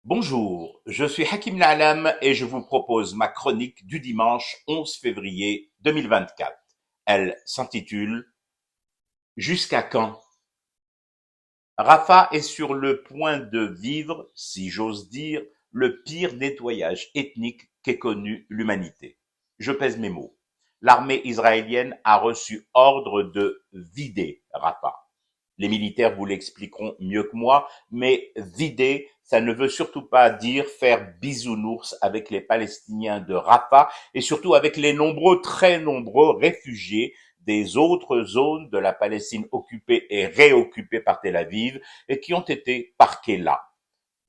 Bonjour, je suis Hakim Na'alam et je vous propose ma chronique du dimanche 11 février 2024. Elle s'intitule Jusqu'à quand? Rafah est sur le point de vivre, si j'ose dire, le pire nettoyage ethnique qu'ait connu l'humanité. Je pèse mes mots. L'armée israélienne a reçu ordre de vider Rafah. Les militaires vous l'expliqueront mieux que moi, mais vider, ça ne veut surtout pas dire faire bisounours avec les Palestiniens de Rafah et surtout avec les nombreux, très nombreux réfugiés des autres zones de la Palestine occupée et réoccupée par Tel Aviv et qui ont été parqués là.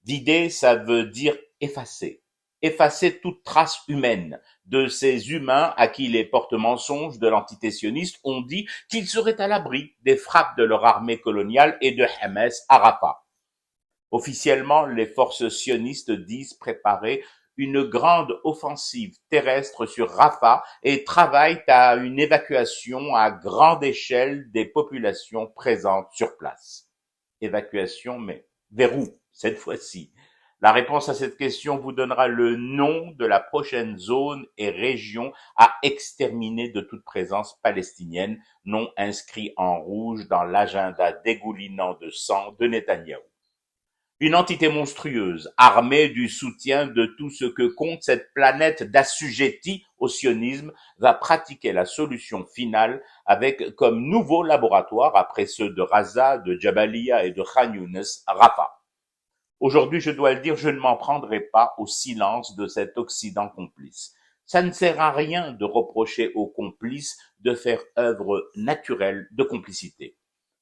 Vider, ça veut dire effacer. Effacer toute trace humaine de ces humains à qui les porte-mensonges de l'entité sioniste ont dit qu'ils seraient à l'abri des frappes de leur armée coloniale et de Hamas à Rafah. Officiellement, les forces sionistes disent préparer une grande offensive terrestre sur Rafah et travaillent à une évacuation à grande échelle des populations présentes sur place. Évacuation, mais vers où cette fois-ci? La réponse à cette question vous donnera le nom de la prochaine zone et région à exterminer de toute présence palestinienne, nom inscrit en rouge dans l'agenda dégoulinant de sang de Netanyahou. Une entité monstrueuse, armée du soutien de tout ce que compte cette planète d'assujettis au sionisme, va pratiquer la solution finale avec comme nouveau laboratoire, après ceux de Raza, de Jabalia et de Khan Younes, Rafah. Aujourd'hui, je dois le dire, je ne m'en prendrai pas au silence de cet Occident complice. Ça ne sert à rien de reprocher aux complices de faire œuvre naturelle de complicité.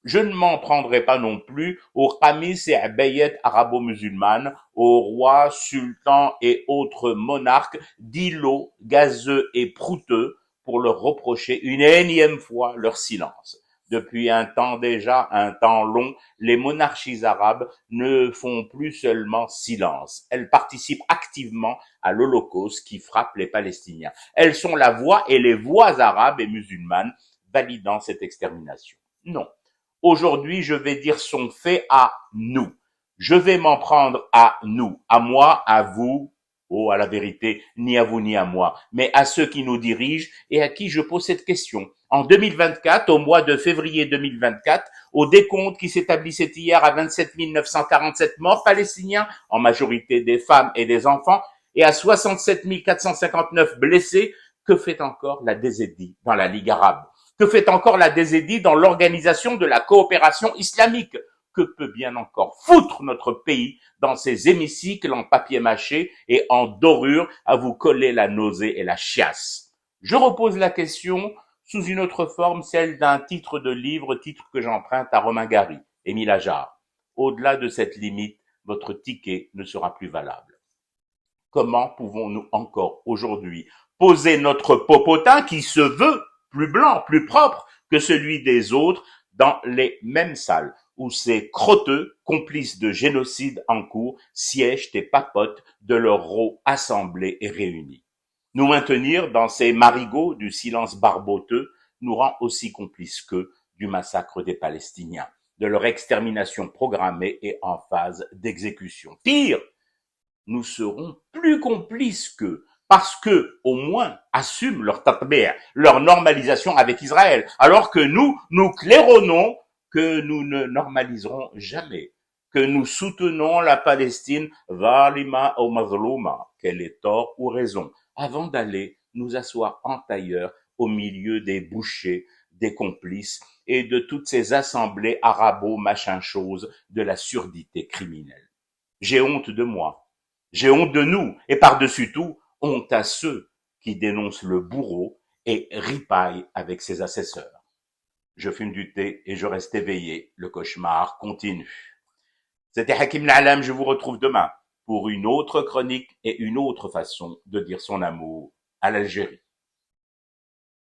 Je ne m'en prendrai pas non plus aux Khamis et Abayet arabo-musulmanes, aux rois, sultans et autres monarques d'îlots gazeux et prouteux pour leur reprocher une énième fois leur silence. Depuis un temps déjà, un temps long, les monarchies arabes ne font plus seulement silence. Elles participent activement à l'Holocauste qui frappe les Palestiniens. Elles sont la voix et les voix arabes et musulmanes validant cette extermination. Non. Aujourd'hui, je vais dire son fait à nous. Je vais m'en prendre à nous, à moi, à vous, à la vérité, ni à vous ni à moi, mais à ceux qui nous dirigent et à qui je pose cette question. En 2024, au mois de février 2024, au décompte qui s'établissait hier à 27 947 morts palestiniens, en majorité des femmes et des enfants, et à 67 459 blessés, que fait encore la DZI dans la Ligue arabe? Que fait encore la DZI dans l'organisation de la coopération islamique? Que peut bien encore foutre notre pays dans ces hémicycles en papier mâché et en dorure à vous coller la nausée et la chiasse? Je repose la question sous une autre forme, celle d'un titre de livre, titre que j'emprunte à Romain Gary, Émile Ajar. Au-delà de cette limite, votre ticket ne sera plus valable. Comment pouvons-nous encore aujourd'hui poser notre popotin qui se veut plus blanc, plus propre que celui des autres dans les mêmes salles où ces crotteux, complices de génocide en cours, siègent et papotent de leurs rots assemblés et réunis? Nous maintenir dans ces marigots du silence barboteux nous rend aussi complices qu'eux du massacre des Palestiniens, de leur extermination programmée et en phase d'exécution. Pire, nous serons plus complices qu'eux, parce que, au moins, assument leur tatbir, leur normalisation avec Israël, alors que nous claironnons que nous ne normaliserons jamais, que nous soutenons la Palestine, zalima ou mazlouma, qu'elle ait tort ou raison, avant d'aller nous asseoir en tailleur au milieu des bouchers, des complices et de toutes ces assemblées arabo-machin-chose de la surdité criminelle. J'ai honte de moi. J'ai honte de nous, et par-dessus tout, honte à ceux qui dénoncent le bourreau et ripaillent avec ses assesseurs. Je fume du thé et je reste éveillé. Le cauchemar continue. C'était Hakim Na'alam, je vous retrouve demain pour une autre chronique et une autre façon de dire son amour à l'Algérie.